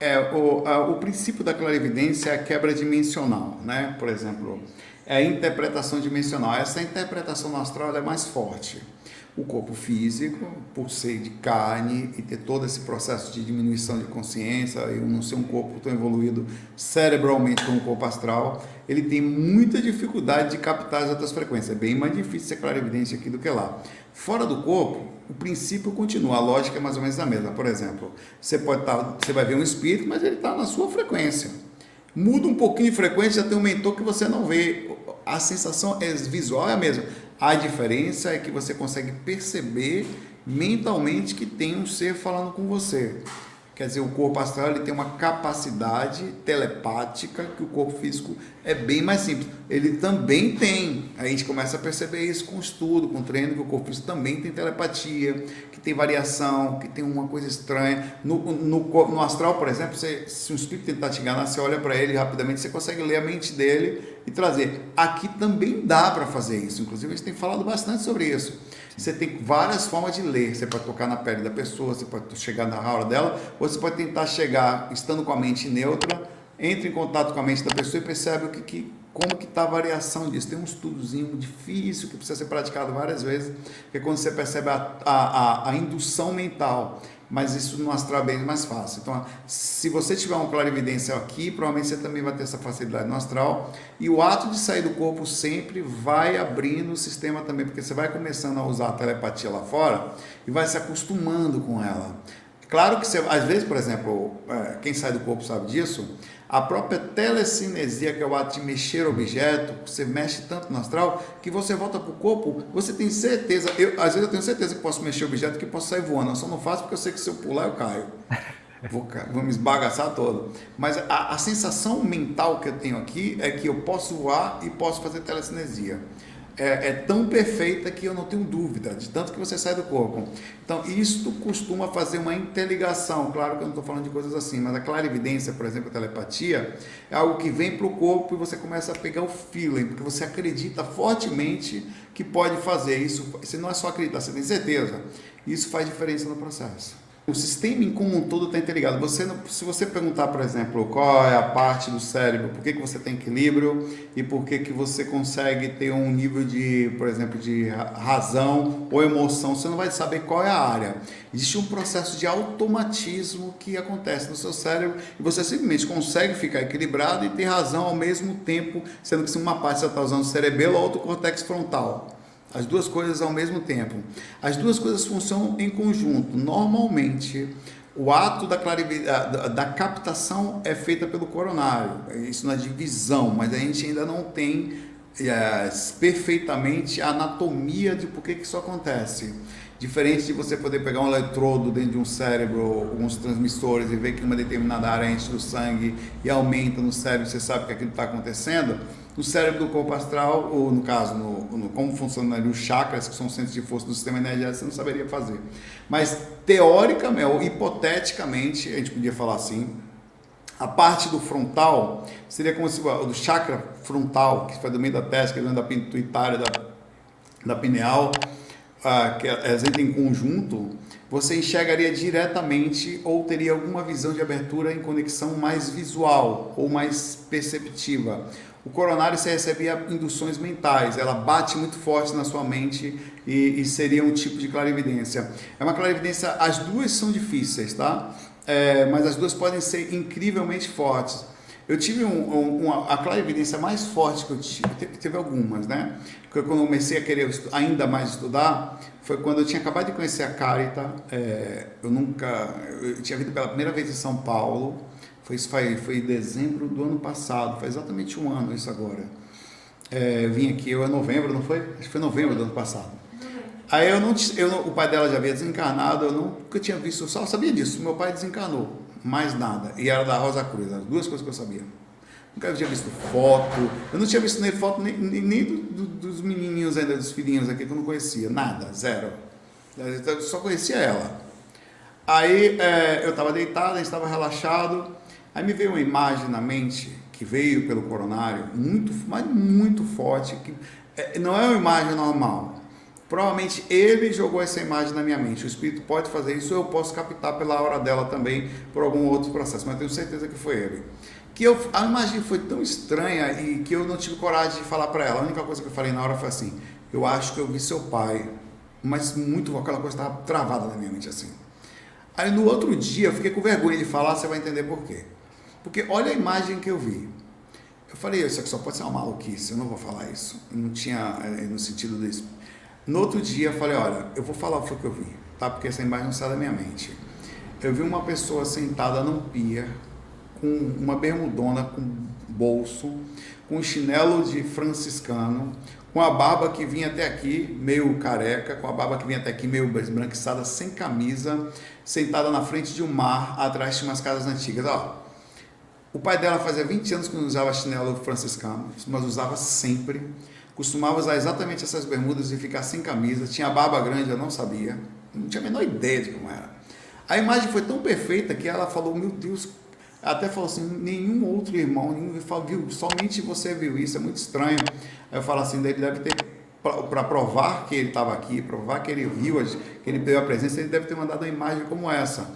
O princípio da clarividência é a quebra dimensional, né? Por exemplo, é a interpretação dimensional. Essa interpretação no astral ela é mais forte. O corpo físico, por ser de carne e ter todo esse processo de diminuição de consciência e não ser um corpo tão evoluído cerebralmente como o corpo astral, ele tem muita dificuldade de captar as outras frequências. É bem mais difícil ser clarividente aqui do que lá. Fora do corpo, o princípio continua, a lógica é mais ou menos a mesma. Por exemplo, você vai ver um espírito, mas ele está na sua frequência. Muda um pouquinho de frequência, já tem um mentor que você não vê. A sensação visual é a mesma. A diferença é que você consegue perceber mentalmente que tem um ser falando com você. Quer dizer, o corpo astral ele tem uma capacidade telepática que o corpo físico é bem mais simples. Ele também tem. A gente começa a perceber isso com estudo, com treino, que o corpo físico também tem telepatia, que tem variação, que tem uma coisa estranha. No astral, por exemplo, se um espírito tentar te enganar, você olha para ele rapidamente, você consegue ler a mente dele e trazer. Aqui também dá para fazer isso. Inclusive, a gente tem falado bastante sobre isso. Você tem várias formas de ler. Você pode tocar na pele da pessoa, você pode chegar na aura dela, ou você pode tentar chegar, estando com a mente neutra, entra em contato com a mente da pessoa e percebe como que está a variação disso. Tem um estudozinho difícil que precisa ser praticado várias vezes, que é quando você percebe a indução mental. Mas isso no astral é bem mais fácil. Então, se você tiver uma clarividência aqui, provavelmente você também vai ter essa facilidade no astral. E o ato de sair do corpo sempre vai abrindo o sistema também, porque você vai começando a usar a telepatia lá fora e vai se acostumando com ela. Claro que você, às vezes, por exemplo, quem sai do corpo sabe disso, a própria telecinesia, que é o ato de mexer o objeto, você mexe tanto no astral, que você volta para o corpo, você tem certeza, às vezes eu tenho certeza que posso mexer o objeto, que posso sair voando, eu só não faço porque eu sei que se eu pular eu caio. Vou me esbagaçar todo. Mas a sensação mental que eu tenho aqui é que eu posso voar e posso fazer telecinesia. É tão perfeita que eu não tenho dúvida, de tanto que você sai do corpo. Então, isto costuma fazer uma interligação. Claro que eu não estou falando de coisas assim, mas a clarividência, por exemplo, a telepatia, é algo que vem para o corpo e você começa a pegar o feeling, porque você acredita fortemente que pode fazer isso. Você não é só acreditar, você tem certeza. Isso faz diferença no processo. O sistema em como um todo está interligado. Se você perguntar, por exemplo, qual é a parte do cérebro, por que você tem equilíbrio e por que você consegue ter um nível de, por exemplo, de razão ou emoção, você não vai saber qual é a área. Existe um processo de automatismo que acontece no seu cérebro e você simplesmente consegue ficar equilibrado e ter razão ao mesmo tempo, sendo que se uma parte você está usando o cerebelo, a outra o córtex frontal. As duas coisas ao mesmo tempo. As duas coisas funcionam em conjunto. Normalmente, o ato da captação é feita pelo coronário. Isso na divisão, mas a gente ainda não tem perfeitamente a anatomia de por que isso acontece. Diferente de você poder pegar um eletrodo dentro de um cérebro, alguns transmissores, e ver que uma determinada área enche do sangue e aumenta no cérebro, você sabe que aquilo está acontecendo. No cérebro do corpo astral, ou no caso, como funcionam os chakras, que são os centros de força do sistema energético, você não saberia fazer. Mas, teoricamente, ou hipoteticamente, a gente podia falar assim, a parte do frontal seria como se do chakra frontal, que foi do meio da testa, que é da pituitária, da pineal, que elas entram em conjunto, você enxergaria diretamente ou teria alguma visão de abertura em conexão mais visual ou mais perceptiva. O coronário você recebia induções mentais, ela bate muito forte na sua mente e seria um tipo de clarividência. É uma clarividência, as duas são difíceis, tá? Mas as duas podem ser incrivelmente fortes. Eu tive a clarividência mais forte que eu tive, teve algumas, né? Porque quando eu comecei a querer ainda mais estudar, foi quando eu tinha acabado de conhecer a Carita. Eu tinha vindo pela primeira vez em São Paulo, foi em dezembro do ano passado, faz exatamente um ano isso agora. Eu vim aqui, novembro, não foi? Acho que foi novembro do ano passado. Aí o pai dela já havia desencarnado, eu nunca tinha visto, só sabia disso, meu pai desencarnou, mais nada, e era da Rosa Cruz, as duas coisas que eu sabia. Nunca tinha visto foto, eu não tinha visto nem foto nem dos menininhos ainda, dos filhinhos aqui que eu não conhecia, nada, zero. Eu só conhecia ela. Aí eu estava deitado, a gente estava relaxado, aí me veio uma imagem na mente, que veio pelo coronário, muito, mas muito forte, que não é uma imagem normal. Provavelmente ele jogou essa imagem na minha mente. O espírito pode fazer isso, ou eu posso captar pela hora dela também, por algum outro processo, mas eu tenho certeza que foi ele. A imagem foi tão estranha e que eu não tive coragem de falar para ela. A única coisa que eu falei na hora foi assim: eu acho que eu vi seu pai, mas muito, aquela coisa estava travada na minha mente assim. Aí no outro dia eu fiquei com vergonha de falar, você vai entender por quê. Porque olha a imagem que eu vi. Eu falei, isso aqui só pode ser uma maluquice, eu não vou falar isso. Eu não tinha, no sentido desse. No outro dia eu falei, olha, eu vou falar o que eu vi, tá? Porque essa imagem não sai da minha mente. Eu vi uma pessoa sentada num pia, com uma bermudona com bolso, com um chinelo de franciscano, com a barba que vinha até aqui, meio careca, com a barba que vinha até aqui, meio esbranquiçada, sem camisa, sentada na frente de um mar, atrás de umas casas antigas. Ó, o pai dela fazia 20 anos que não usava chinelo franciscano, mas usava sempre. Costumava usar exatamente essas bermudas e ficar sem camisa. Tinha barba grande, eu não sabia. Não tinha a menor ideia de como era. A imagem foi tão perfeita que ela falou, meu Deus, até falou assim, nenhum outro irmão, viu, somente você viu isso, é muito estranho. Aí eu falo assim, ele deve ter, para provar que ele estava aqui, provar que ele viu, que ele teve a presença, ele deve ter mandado uma imagem como essa.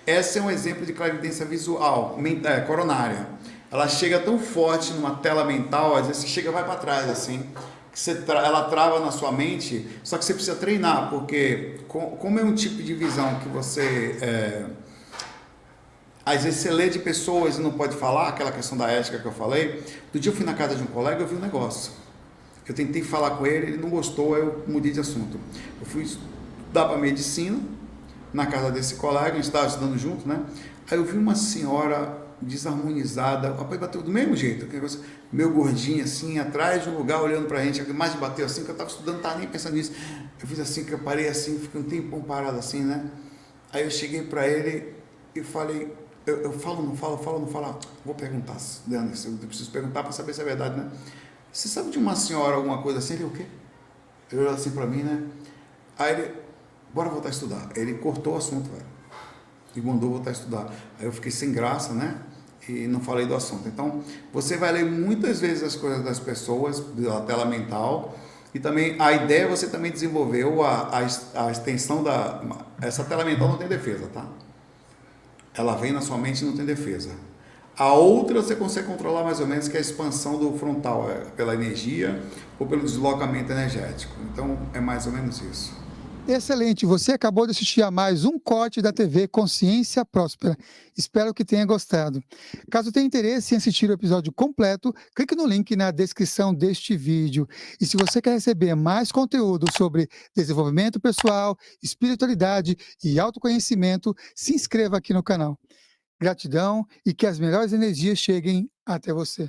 Esse é um exemplo de clarividência visual, coronária. Ela chega tão forte numa tela mental, às vezes você chega e vai para trás assim, que ela trava na sua mente, só que você precisa treinar, porque como é um tipo de visão que você... às vezes você lê de pessoas e não pode falar, aquela questão da ética que eu falei. Do dia eu fui na casa de um colega, eu vi um negócio. Eu tentei falar com ele, ele não gostou, aí eu mudei de assunto. Eu fui estudar para medicina, na casa desse colega, a gente estava estudando junto, né? Aí eu vi uma senhora desarmonizada, o papai bateu do mesmo jeito, meio gordinha assim, atrás de um lugar, olhando pra gente, mais bateu assim, que eu estava estudando, não estava nem pensando nisso. Eu fiz assim, que eu parei assim, fiquei um tempão parado assim, né? Aí eu cheguei para ele e falei, eu falo, não falo, vou perguntar, Leandro, eu preciso perguntar para saber se é verdade, né? Você sabe de uma senhora, alguma coisa assim? Ele, o quê? Ele olhou assim para mim, né? Aí ele, bora voltar a estudar. Ele cortou o assunto, velho, e mandou voltar a estudar. Aí eu fiquei sem graça, né? E não falei do assunto. Então, você vai ler muitas vezes as coisas das pessoas, da tela mental, e também a ideia você também desenvolveu a extensão da... Essa tela mental não tem defesa, tá? Ela vem na sua mente e não tem defesa. A outra você consegue controlar mais ou menos, que é a expansão do frontal, pela energia ou pelo deslocamento energético. Então, é mais ou menos isso. Excelente, você acabou de assistir a mais um corte da TV Consciência Próspera. Espero que tenha gostado. Caso tenha interesse em assistir o episódio completo, clique no link na descrição deste vídeo. E se você quer receber mais conteúdo sobre desenvolvimento pessoal, espiritualidade e autoconhecimento, se inscreva aqui no canal. Gratidão e que as melhores energias cheguem até você.